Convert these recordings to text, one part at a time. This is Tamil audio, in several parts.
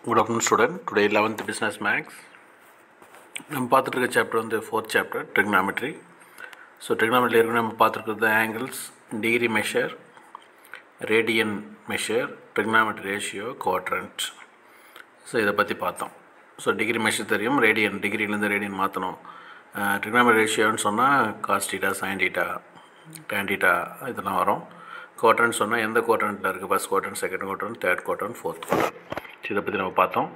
Good afternoon, student. Today 11th business max. நம்ம பார்த்துட்டு இருக்க சாப்டர் வந்து 4th chapter trigonometry. So trigonometry ஏற்கனவே நம்ம பார்த்துருக்கிறது angles, degree measure, radian measure, trigonometry ratio, quadrant. So இதை பற்றி பார்த்தோம். ஸோ டிகிரி மெஷர் தெரியும், ரேடியன் டிகிரிலேருந்து ரேடியன் மாற்றணும். trigonometry ரேஷியோன்னு சொன்னால் cos theta, sine theta, tan theta இதெல்லாம் வரும். குவாட்ரண்ட் சொன்னால் எந்த குவாட்ரண்ட்டில் இருக்குது, first quadrant, second quadrant, third quadrant, fourth quadrant. இதை பற்றி நம்ம பார்த்தோம்.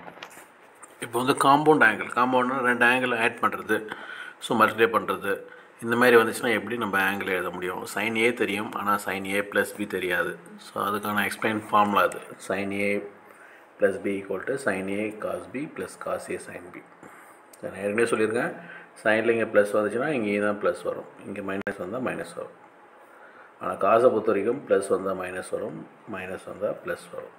இப்போ வந்து காம்பவுண்ட் காம்பவுண்ட்னா ரெண்டு ஆங்கிள் ஆட் பண்ணுறது, ஸோ மல்டிப்ளை பண்ணுறது. இந்த மாதிரி வந்துச்சுன்னா எப்படி நம்ம ஆங்கிள் எழுத முடியும்? சைன் ஏ தெரியும், ஆனால் சைன் ஏ ப்ளஸ் பி தெரியாது. ஸோ அதுக்கான எக்ஸ்பிளைன் ஃபார்முலா அது. Sine A plus B equal to sine A cos B plus cos A sine B. நான் ஏற்கனவே சொல்லியிருக்கேன், சைனில் இங்கே ப்ளஸ் வந்துச்சுன்னா இங்கே தான் ப்ளஸ் வரும், இங்கே மைனஸ் வந்தால் மைனஸ் வரும். ஆனால் காசை பொறுத்த வரைக்கும் ப்ளஸ் வந்தால் மைனஸ் வரும், மைனஸ் வந்தால் ப்ளஸ் வரும்.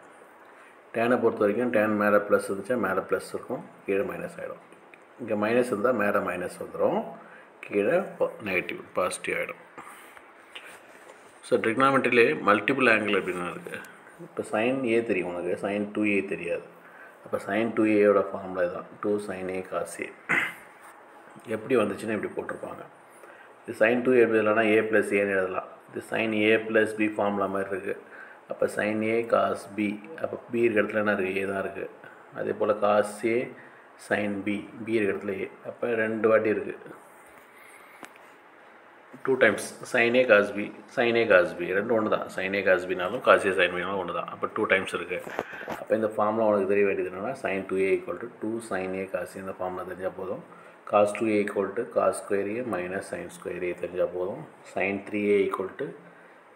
டேனை பொறுத்த வரைக்கும் டேன் மேலே ப்ளஸ் இருந்துச்சா மேலே ப்ளஸ் இருக்கும், கீழே மைனஸ் ஆகிடும். இங்கே மைனஸ் இருந்தால் மேலே மைனஸ் வந்துடும், கீழே நெகட்டிவ் பாசிட்டிவ் ஆகிடும். ஸோ ட்ரிக்னாமெட்ரியிலே மல்டிபிள் ஆங்கிள் அப்படின்னு இருக்குது. இப்போ சைன் ஏ தெரியும் உனக்கு, சைன் 2a தெரியாது. அப்போ சைன் 2aயோட ஃபார்முலா தான் 2 sin a cos a. எப்படி வந்துச்சுன்னா இப்படி போட்டிருப்பாங்க. இது சைன் 2a எப்படி எழுதலாம்னா a ப்ளஸ் ஏன்னு எழுதலாம். இது sine a plus B formula மாதிரி இருக்குது. அப்போ சைன் ஏ காஸ் பி, அப்போ பி இருக்கிற இடத்துல என்ன இருக்குது, ஏ தான் இருக்குது. அதே போல் cos A sine B, B இருக்கிற இடத்துல ஏ. அப்போ ரெண்டு வாட்டி இருக்குது, 2 times sine A cos B, sine A cos B ரெண்டு ஒன்று தான். சைன் ஏ காஸ் பினாலும் காஸ் ஏ சைன் பினாலும் ஒன்று தான். அப்போ 2 டைம்ஸ் இருக்குது. அப்போ இந்த ஃபார்முலா உனக்கு தெரிய வேண்டியது என்னென்னா, sine 2a equal to 2 sin a cos a. இந்த ஃபார்முலா தெரிஞ்சால் போதும். Cos 2a equal to cos square A minus sine square A தெரிஞ்சால் போதும். Sine 3a equal to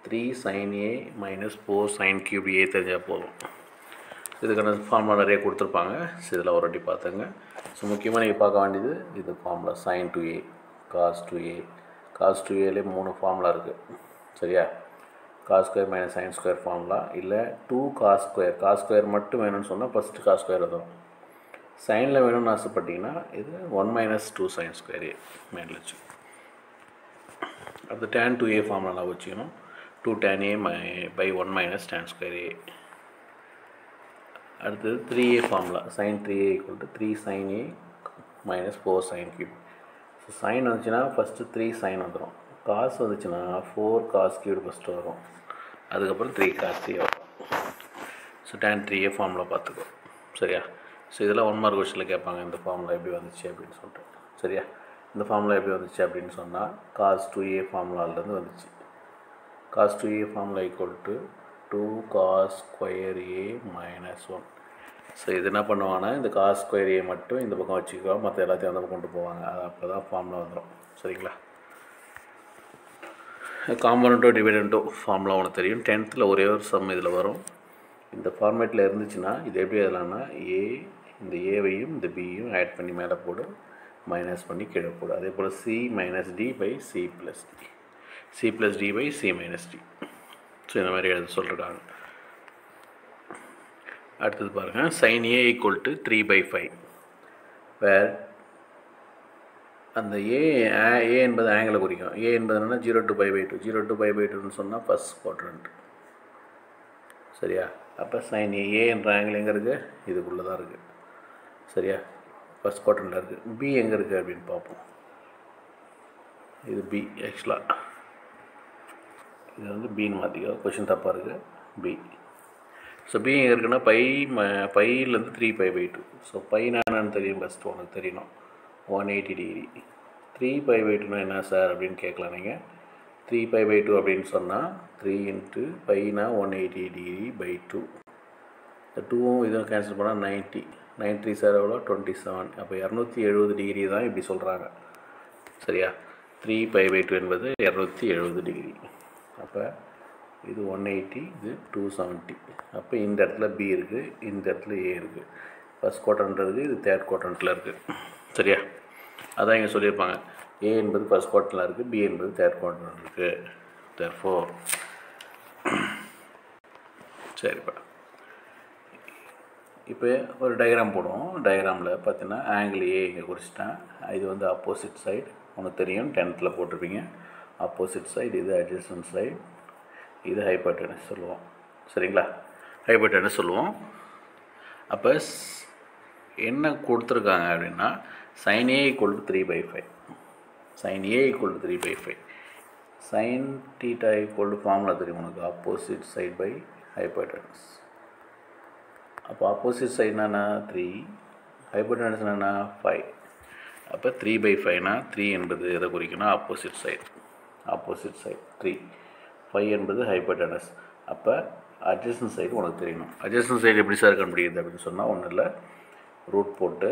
3 sin a minus 4 sin cube a தெரிஞ்சால் போதும். இதுக்கான ஃபார்முலா நிறைய கொடுத்துருப்பாங்க. ஸோ இதில் ஒரு வாட்டி பார்த்துங்க. ஸோ முக்கியமாக நீங்கள் பார்க்க வேண்டியது இது formula sin 2a cos 2a. cos 2aலே 3 ஃபார்முலா இருக்குது, சரியா? Cos square minus sine square formula, இல்லை 2 cos ஸ்கொயர். காஸ் ஸ்கொயர் மட்டும் வேணும்னு சொன்னால் ஃபஸ்ட்டு காஸ் ஸ்கொயர் வரும். சைனில் வேணும்னு ஆசைப்பட்டிங்கன்னா இது 1 மைனஸ் 2 sin ஸ்கொயர் ஏ மைண்டில் வச்சு. அடுத்து tan 2a ஃபார்முலாலாம் வச்சுக்கணும். 2 tan a by 1 minus tan square a. அடுத்தது 3a formula, sin 3a equal to 3 sin a minus 4 sin cube. So sine வந்துச்சுன்னா ஃபஸ்ட்டு 3 sin வந்துடும், காஸ் வந்துச்சுன்னா 4 cos cube ஃபஸ்ட்டு வரும், அதுக்கப்புறம் 3 cos 3 வரும். ஸோ tan 3a ஃபார்முலா பார்த்துக்கோ, சரியா? ஸோ இதெல்லாம் 1 மார்க் கொஸ்டினில் கேட்பாங்க, இந்த ஃபார்முலா எப்படி வந்துச்சு அப்படின்னு சொல்லிட்டு, சரியா? இந்த ஃபார்முலா எப்படி வந்துச்சு அப்படின்னு சொன்னால் cos 2a ஃபார்முலாலேருந்து வந்துச்சு. cos 2a formula equal to 2 cos square a minus 1. So இது என்ன பண்ணுவாங்கன்னா, இந்த cos square a மட்டும் இந்த பக்கம் வச்சுக்குவோம், மற்ற எல்லாத்தையும் அந்த பக்கம் கொண்டு போவாங்க. அது அப்போ தான் ஃபார்முலா வந்துடும், சரிங்களா? காம்பனண்ட்டோ டிவைடண்ட்டோ ஃபார்முலா ஒன்று தெரியும். 10th ஒரே ஒரு சம் இதில் வரும். இந்த ஃபார்மேட்டில் இருந்துச்சுன்னா இது எப்படி எழுதலாம்னா, ஏ இந்த ஏவையும் இந்த பியும் ஆட் பண்ணி மேலே போடு, மைனஸ் பண்ணி கீழே போடு. அதே போல் C minus D by C plus D, c plus d by c minus d. So இந்த மாதிரி எழுத சொல்லிருக்காங்க. அடுத்தது பாருங்கள், sin a equal to 3 by 5, வேர் அந்த a என்பது ஆங்கிளை குறிக்கும். a என்பது என்னென்னா 0 to pi by 2, 0 to pi by 2ன்னு சொன்னால் ஃபஸ்ட் குவாட்ரண்ட், சரியா? அப்போ sin a என்ற ஆங்கிள் எங்கே இருக்குது, இதுக்குள்ளே தான் இருக்குது, சரியா? ஃபஸ்ட் குவாட்ரண்ட்டில் இருக்குது. b எங்கே இருக்குது அப்படின்னு பார்ப்போம். இது b, ஆக்சுவலாக இது வந்து பின்னு மாற்றிக்கோ, கொஷின் தப்பாக இருக்குது, பி. ஸோ பி எங்கே இருக்குன்னா பையிலேருந்து 3 pi by 2. ஸோ பைனா என்னன்னு தெரியும், ஃபஸ்ட்டு உனக்கு தெரியணும், 180 டிகிரி. 3 pi by 2னா என்ன சார் அப்படின்னு கேட்கலாம் நீங்கள். 3 pi by 2 அப்படின்னு சொன்னால் 3 இன்ட்டு பைனா 180 டிகிரி பை 2. இந்த 2வும் இதுவும் கேன்சல் பண்ணால் 90, 93 சார் எவ்வளோ 27. அப்போ 270 டிகிரி தான் இப்படி சொல்கிறாங்க, சரியா? 3 pi by 2 என்பது 270 டிகிரி. அப்போ இது 180, இது 270. அப்போ இந்த இடத்துல பி இருக்குது, இந்த இடத்துல ஏ இருக்குது. ஃபஸ்ட் குவாட்ரண்ட் இருக்குது, இது தேர்ட் குவாட்ரண்ட்டில் இருக்குது, சரியா? அதான் இங்கே சொல்லியிருப்பாங்க, ஏ என்பது ஃபஸ்ட் குவாட்ரண்ட்டில் இருக்குது, பி என்பது தேர்ட் குவாட்ரண்ட் இருக்குது. தேர்ஃபோர் சரிப்பா, இப்போ ஒரு டயக்ராம் போடுவோம். டயக்ராமில் பார்த்தீங்கன்னா ஆங்கிள் ஏ இங்கே குறிச்சிட்டேன். இது வந்து ஆப்போசிட் சைடு, உனக்கு தெரியும், 10th போட்டிருப்பீங்க. ஆப்போசிட் சைடு, இது அட்ஜசன்ட் சைடு, இது ஹைப்போட்டெனஸ் சொல்லுவோம், சரிங்களா? ஹைப்போட்டெனஸ் சொல்லுவோம். அப்போ என்ன கொடுத்துருக்காங்க அப்படின்னா sin A = 3/5, sin A = 3/5, sin theta = formula தெரியும் உனக்கு, ஆப்போசிட் சைட் பை ஹைபோட்டனஸ். அப்போ ஆப்போசிட் சைட்னா 3, ஹைபோட்டனஸ் என்னன்னா 5. அப்போ 3/5னா 3 என்பது எதை குறிக்கணும்? ஆப்போசிட் சைடு 3, 5 என்பது ஹைபோட்டனஸ். அப்போ அட்ஜசன்ட் சைடு உனக்கு தெரியணும். அட்ஜசன்ட் சைடு எப்படி சார் கண்டுபிடிக்கிறது அப்படின்னு சொன்னால் ஒன்றும் இல்லை, ரூட் போட்டு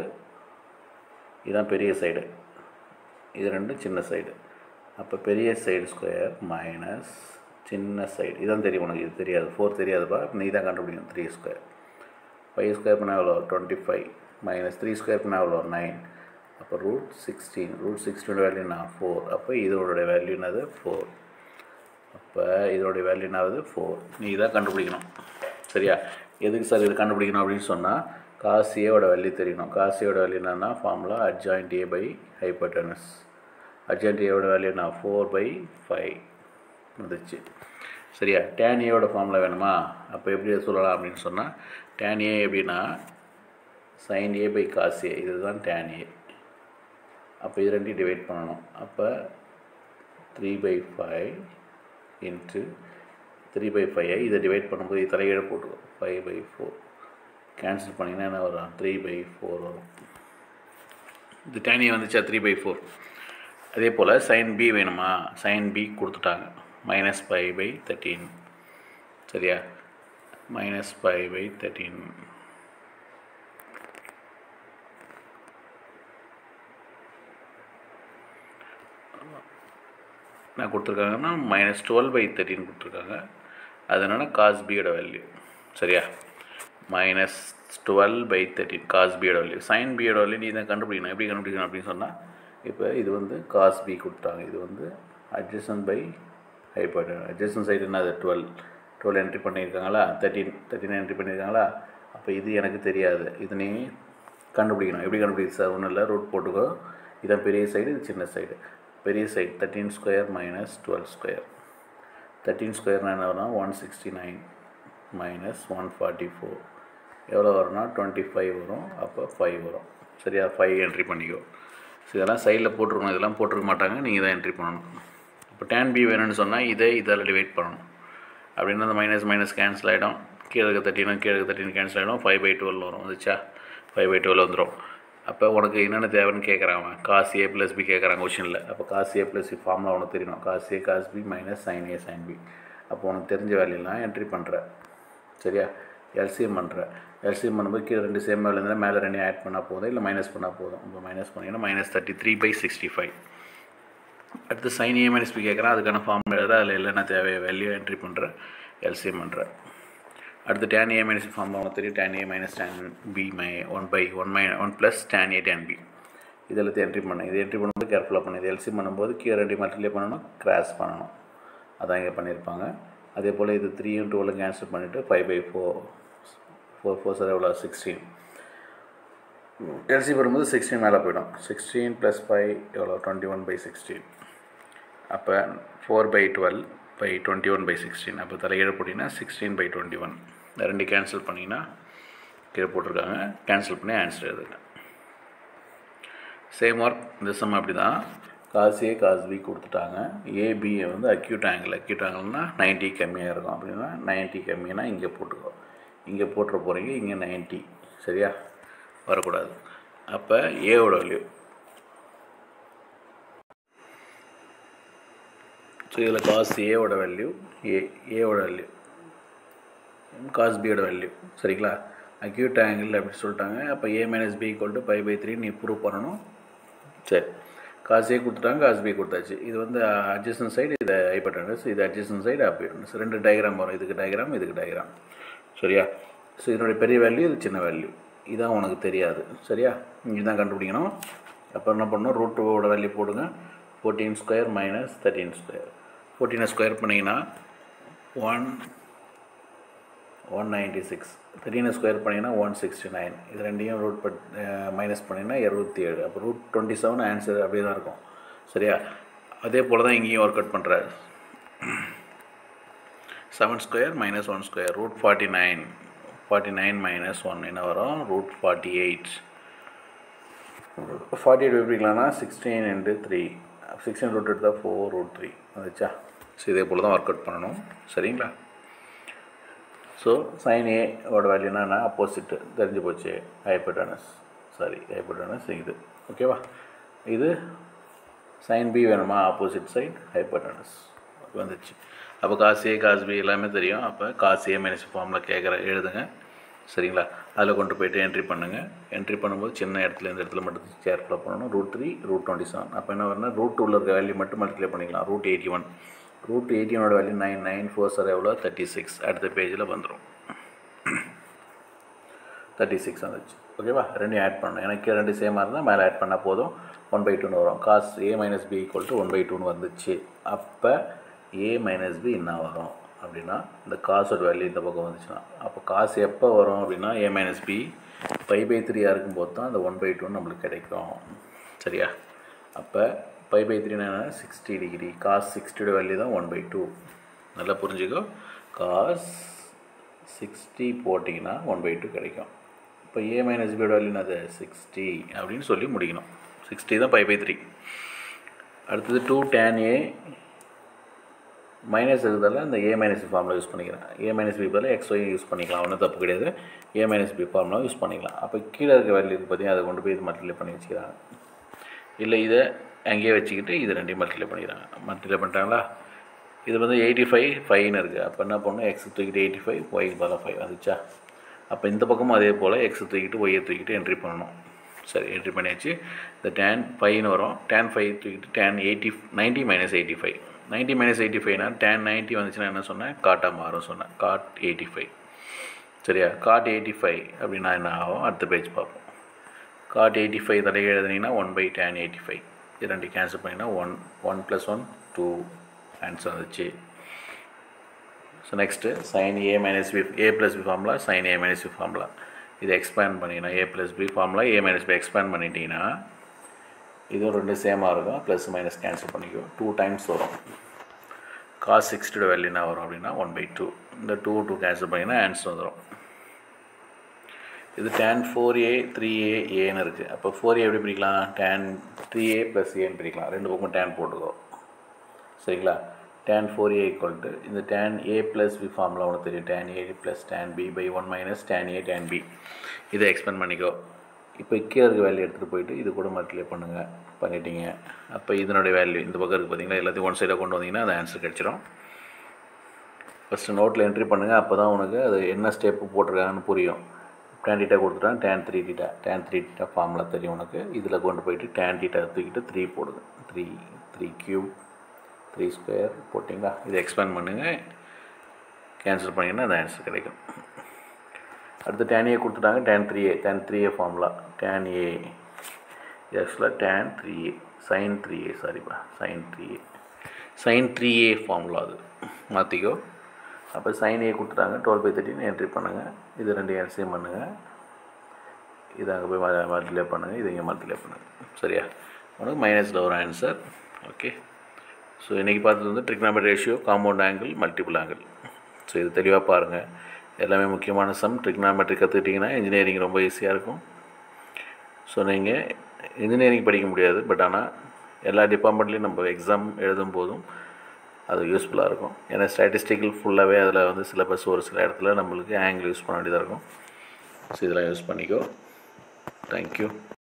இதுதான் பெரிய சைடு, இது ரெண்டும் சின்ன சைடு. அப்போ பெரிய சைடு ஸ்கொயர் மைனஸ் சின்ன சைடு, இதான் தெரியும் உனக்கு, இது தெரியாது, 4 தெரியாதுப்பா, நீ தான் கண்டுபிடிக்கணும். 3 ஸ்கொயர் 5 ஸ்கொயர் பண்ணால் எவ்வளோ 25 மைனஸ் 3 ஸ்கொயர் பண்ணால் எவ்வளோ 9. அப்போ ரூட் 16, ரூட் 16 வேல்யூனா 4. அப்போ இதோடைய வேல்யூ என்னது 4. அப்போ இதோடைய வேல்யூ என்னாவது 4. நீ இதான் கண்டுபிடிக்கணும். சரியா? எதுக்கு சார் இது கண்டுபிடிக்கணும் அப்படின்னு சொன்னால் cos A ஓட வேல்யூ தெரியணும். cos A ஓட வேல்யூ என்னன்னா formula adjoint A by hypotenuse. adjoint A ஓட வேல்யூ என்ன 4/5 வந்துச்சு. சரியா? tan A ஓட ஃபார்முலா வேணுமா? அப்போ எப்படி சொல்லலாம் அப்படின்னு சொன்னால் tan A எப்படின்னா sin A by cos A, இதுதான் tan A. அப்போ இது ரெண்டையும் டிவைட் பண்ணணும். அப்போ 3/5 இன்ட்டு 3/5 இதை டிவைட் பண்ணும்போது இது தலைகீழ போட்டுக்கும் 5/4 கேன்சல் பண்ணிங்கன்னா என்ன வரும் 3/4 வரும். இது tan A வந்துச்சா 3/4. அதே போல் sin B வேணுமா? sin B கொடுத்துட்டாங்க -5/13. சரியா? -5/13 என்ன கொடுத்துருக்காங்கன்னா -12/13 கொடுத்துருக்காங்க. அது என்னென்னா cos B யோட வேல்யூ. சரியா? -12/13 cos B யோட வேல்யூ. sin B யோட வேல்யூ நீ தான் கண்டுபிடிக்கணும். எப்படி கண்டுபிடிக்கணும் அப்படின்னு சொன்னால் இப்போ இது வந்து cos B கொடுத்தாங்க, இது வந்து adjacent by hypotenuse. adjacent side என்ன, அது 12 என்ட்ரி பண்ணியிருக்காங்களா, 13 என்ட்ரி பண்ணியிருக்காங்களா. அப்போ இது எனக்கு தெரியாது, இது நீ கண்டுபிடிக்கணும். எப்படி கண்டுபிடிக்கிறது சார்? ஒன்றும் இல்லை, ரூட் போட்டுக்கோ. இதான் பெரிய சைடு, இது சின்ன சைடு. பெரிய சைடு 13 ஸ்கொயர் மைனஸ் 12 ஸ்கொயர். 13 ஸ்கொயர்னால் என்ன வரும்னா 169 மைனஸ் 144 எவ்வளோ வரும்னா 25 வரும். அப்போ 5 வரும். சரியா? 5 என்ட்ரி பண்ணிக்கோ. ஸோ இதெல்லாம் சைடில் போட்டிருக்கணும், இதெல்லாம் போட்டிருக்க மாட்டாங்க, நீங்கள் தான் என்ட்ரி பண்ணணும். இப்போ tan B வேணும்னு சொன்னால் இதால் டிவைட் பண்ணணும். அப்படின்னா அந்த மைனஸ் கேன்சல் ஆகிடும். கீழே 13 கேன்சல் ஆகிடும். 5/12 வரும். வந்துச்சா? 5/12 வந்துடும். அப்போ உனக்கு என்னென்ன தேவைன்னு கேட்குறாங்க. cos A + B கேட்குறாங்க கொஷனில். அப்போ cos A + B ஃபார்முலா உனக்கு தெரியணும். cos A cos B minus sin A sin B. அப்போ உனக்கு தெரிஞ்ச வேல்யூலாம் என்ட்ரி பண்ணுற. சரியா? எல்சிஎம் பண்ணுற. எல்சிஎம் பண்ணும்போது கீழே 2 சேம் வேல்யூ இருந்தால் மேலே 2 ஆட் பண்ணால் போதும், இல்லை மைனஸ் பண்ணால் போதும். இப்போ மைனஸ் பண்ணிங்கன்னா -33/65. அடுத்து sin A - B கேட்குறான், அதுக்கான ஃபார்முலா எழுத அதில் என்னென்ன தேவை வேல்யூ என்ட்ரி பண்ணுற, எல்சிஎம் பண்ணுற. அடுத்து tan A - B ஃபார்முலா உனக்கு தெரியும். tan A - tan B 1 + tan A tan B. இதெல்லாம் என்ட்ரி பண்ணேன். இது என்ட்ரி பண்ணும்போது கேர்ஃபுல்லாக பண்ணி, இது எல்சிஎம் பண்ணும்போது கீழே 2 மல்டிப்ளை பண்ணணும், கிராஸ் பண்ணணும். அதான் இங்கே பண்ணியிருப்பாங்க. அதே போல் இது 3 × 12 கேன்சல் பண்ணிவிட்டு 5/4 4 4 சார் எவ்வளோ 16. எல்சி பண்ணும்போது 16 மேலே போயிடும். 16 + 5 எவ்வளோ 21/16. அப்போ 4/12/21/16. அப்போ தலைகீழ போட்டிங்கன்னா 16/21. இந்த 2 கேன்சல் பண்ணிங்கன்னா கீழே போட்டிருக்காங்க, கேன்சல் பண்ணி ஆன்சர் எழுதுங்க. சேம் ஒர்க் இந்த சம் அப்படி தான். cos A cos B கொடுத்துட்டாங்க. AB வந்து அக்யூட் ஆங்கிள்னால் 90 கம்மியாக இருக்கும். அப்படின்னா 90 கம்மின்னா இங்கே போட்டுக்கோ, இங்கே போட்டுற போகிறீங்க, இங்கே 90. சரியா? வரக்கூடாது. அப்போ ஏவோட வேல்யூ. ஸோ இதில் cos ஏவோட வேல்யூ ஏவோட வேல்யூ, cos பியோட வேல்யூ. சரிங்களா? அக்யூட் ஆங்கிள் அப்படி சொல்லிட்டாங்க. அப்போ A - B = π/3 நீ ப்ரூவ் பண்ணணும். சரி, cos A கொடுத்துட்டாங்க, cos B கொடுத்தாச்சு. இது வந்து அட்ஜசன்ட் சைடு, இது ஹைபோட்டனஸ், இது அட்ஜசன்ட் சைடு ஹைபோட்டனஸ். 2 டயக்ராம் வரும், இதுக்கு டயக்ராம், இதுக்கு டயக்ராம். சரியா? ஸோ இதனுடைய பெரிய வேல்யூ, இது சின்ன வேல்யூ. இதான் உனக்கு தெரியாது. சரியா? இதுதான் கண்டுபிடிக்கணும். அப்போ என்ன பண்ணணும், ரூட்டோட வேல்யூ போடுங்க. 14 ஸ்கொயர் மைனஸ் 13 ஸ்கொயர். 14 ஸ்கொயர் பண்ணிங்கன்னா 196. 13 ஸ்கொயர் பண்ணிங்கன்னா 169. இது ரெண்டையும் மைனஸ் பண்ணிங்கன்னா 27. அப்போ √27 ஆன்சர் அப்படியே தான் இருக்கும். சரியா? அதே போல் தான் இங்கேயும் ஒர்க் அவுட் பண்ணுறாரு. 7 ஸ்கொயர் - 1 ஸ்கொயர் √49. 49 - 1 என்ன வரும்? √48. 48 எப்படிக்கலாம்னா 16 into 3 16 root எடுத்தால் 4 root 3 வந்துச்சா. ஸோ இதே போல் தான் ஒர்க் அவுட் பண்ணணும். சரிங்களா. ஸோ sin A ஓட வேல்யூ என்னன்னா ஆப்போசிட்டு தெரிஞ்சு போச்சு, ஹைப்போட்டனஸ். இது ஓகேவா. இது sin B வேணுமா, ஆப்போசிட் சைட் ஹைப்போட்டனஸ் வந்துச்சு. அப்போ cos A cos B எல்லாமே தெரியும். அப்போ cos A மைனஸ் ஃபார்மில் எழுதுங்க. சரிங்களா. அதில் கொண்டு போய்ட்டு என்ட்ரி பண்ணுங்கள். என்ட்ரி பண்ணும்போது சின்ன இடத்துல இந்த இடத்துல மட்டும் கேர்ஃபுல்லாக பண்ணணும். √3 √27. அப்போ என்ன வரணும், √2 உள்ள இருக்க வேல்யூ மட்டும் மல்டிப்ளை பண்ணிக்கலாம். √81 √81 வேல்யூ 9 9 4 சார் எவ்வளோ 36. அடுத்த பேஜில் வந்துடும் 36 வந்துச்சு. ஓகேவா. ரெண்டையும் ஆட் பண்ணணும். எனக்கு ரெண்டு சேமாக இருந்தால் மேலே ஆட் பண்ணால் போதும். 1/2 வரும். cos A மைனஸ் B = 1/2 வந்துச்சு. அப்போ A மைனஸ் B என்ன வரும் அப்படின்னா, இந்த காசோட வேல்யூ இந்த பக்கம் வந்துச்சுன்னா, அப்போ காசு எப்போ வரும் அப்படின்னா A மைனஸ் B π/3 இருக்கும்போது தான் அந்த 1/2 நம்மளுக்கு கிடைக்கும். சரியா. அப்போ π/3 என்ன, 60 டிகிரி. cos 60 வேல்யூ தான் 1/2. நல்லா புரிஞ்சுக்கோ. cos 60 போட்டிங்கன்னா 1/2 கிடைக்கும். இப்போ A மைனஸ் B வேல்யூ என்னது 60 அப்படின்னு சொல்லி முடிக்கணும். 60 தான் π/3. அடுத்தது 2 tan A மைனஸ் இருக்கிறதால இந்த A minus B formula use பண்ணிக்கிறேன். A மைனஸ் B பதில் XY யூஸ் பண்ணிக்கலாம், ஒன்றும் தப்பு கிடையாது. A minus B formula use பண்ணிக்கலாம். அப்போ கீழே இருக்க வேல்யூ இருக்குது பார்த்தீங்கன்னா, அதை கொண்டு போய் இது மல்டிப்ளை பண்ணி வச்சுக்கிறாங்க. இல்லை இதை அங்கேயே வச்சுக்கிட்டு இது ரெண்டையும் மல்டிப்ளை பண்ணிக்கிறாங்க. மல்டிப்ளை பண்ணிட்டாங்களா. இது வந்து 85 5ன்னு இருக்குது. அப்போ என்ன பண்ணணும், X தூக்கிட்டு 85 Y பதில் 5 வந்துச்சா. அப்போ இந்த பக்கமும் அதே போல் X தூக்கிட்டு Yயை தூக்கிட்டு என்ட்ரி பண்ணணும். சரி, என்ட்ரி பண்ணியாச்சு. இந்த tan 5ன்னு வரும். tan 5 தூக்கிட்டு tan 90 மைனஸ் 85. 90 மைனஸ் 85னா tan 90 வந்துச்சுன்னா என்ன சொன்னேன், காட்டாக மாறும் சொன்னேன். cot 85. சரியா. cot 85 அப்படின்னா என்ன ஆகும், அடுத்த பேஜ் பார்ப்போம். cot 85 தலையை எழுதுனீங்கன்னா 1/tan 85. இது ரெண்டு கேன்சல் பண்ணிங்கன்னா 1 + 1 2 ஆன்சர் வந்துச்சு. So next sin A minus B A + B formula, sin A minus B formula. இதை எக்ஸ்பேண்ட் பண்ணிங்கன்னா A + B formula A minus B expand பண்ணிட்டீங்கன்னா இதுவும் ரெண்டு சேமாக இருக்கும். ப்ளஸ் மைனஸ் கேன்சல் பண்ணிக்கோ. 2 டைம்ஸ் வரும். cos 60 வேல்யூ என்ன வரும் அப்படின்னா 1/2. இந்த 2 கேன்சல் பண்ணிங்கன்னா ஆன்சர் வந்துடும். இது tan 4A 3A Aன்னு இருக்குது. அப்போ 4A எப்படி பிரிக்கலாம், tan 3A + Aன்னு பிரிக்கலாம். ரெண்டு பக்கம் tan போட்டுக்கோ. சரிங்களா. tan 4A = இந்த tan A + B ஃபார்முலா ஒன்று தெரியும். tan A + tan B/1 - tan A tan B. இதை எக்ஸ்பேண்ட் பண்ணிக்கோ. இப்போ கீழே இருக்க வேல்யூ எடுத்துகிட்டு போயிட்டு இது கூட மல்டிப்ளை பண்ணிட்டீங்க. அப்போ இதனுடைய வேல்யூ இந்த பக்கம் இருக்குது பார்த்தீங்களா, எல்லாத்தையும் ஒன் சைடாக கொண்டு வந்தீங்கன்னா அது ஆன்சர் கிடச்சிடும். ஃபஸ்ட்டு நோட்டில் என்ட்ரி பண்ணுங்கள். அப்போ தான் உனக்கு அது என்ன ஸ்டெப்பு போட்டிருக்காங்கன்னு புரியும். tan θ கொடுத்துட்டான், tan 3θ ஃபார்முலா தெரியும் உனக்கு. இதில் கொண்டு போயிட்டு tan θ தூக்கிட்டு 3 போடுங்க. 3 கியூப் 3 ஸ்கொயர் போட்டிங்களா. இதை எக்ஸ்பேண்ட் பண்ணுங்கள். கேன்சல் பண்ணிங்கன்னா அந்த ஆன்சர் கிடைக்கும். அடுத்து tan A கொடுத்துட்டாங்க. tan 3A formula. tan A இது ஆக்சுவலாக tan 3A sin 3A சாரிப்பா sin 3A ஃபார்முலா அது மாற்றிக்கோ. அப்போ sin A கொடுத்துட்டாங்க. 12/13 என்ட்ரி பண்ணுங்கள். இது ரெண்டு எல்சிஎம் பண்ணுங்கள். இது அங்கே போய் மல்டிப்ளை பண்ணுங்கள். இது இங்கே மல்டிப்ளை பண்ணுங்கள். சரியா. உனக்கு மைனஸில் ஒரு ஆன்சர். ஓகே. ஸோ இன்றைக்கி பார்த்தது வந்து trigonometry ratio, compound angle, multiple angle. So இது தெளிவாக பாருங்கள். எல்லாமே முக்கியமான சம். ட்ரிக்னாமெட்ரி கற்றுக்கிட்டிங்கன்னா இன்ஜினியரிங் ரொம்ப ஈஸியாக இருக்கும். ஸோ நீங்கள் இன்ஜினியரிங் படிக்க முடியாது, பட் ஆனால் எல்லா டிபார்ட்மெண்ட்லேயும் நம்ம எக்ஸாம் எழுதும் போதும் அது யூஸ்ஃபுல்லாக இருக்கும். ஏன்னா ஸ்டாட்டிஸ்டிக்கல் ஃபுல்லாகவே அதில் வந்து சிலபஸ் ஒரு சில இடத்துல நம்மளுக்கு ஆங்கிள் யூஸ் பண்ண வேண்டியதாக இருக்கும். ஸோ இதெல்லாம் யூஸ் பண்ணிக்கோ. தேங்க்யூ.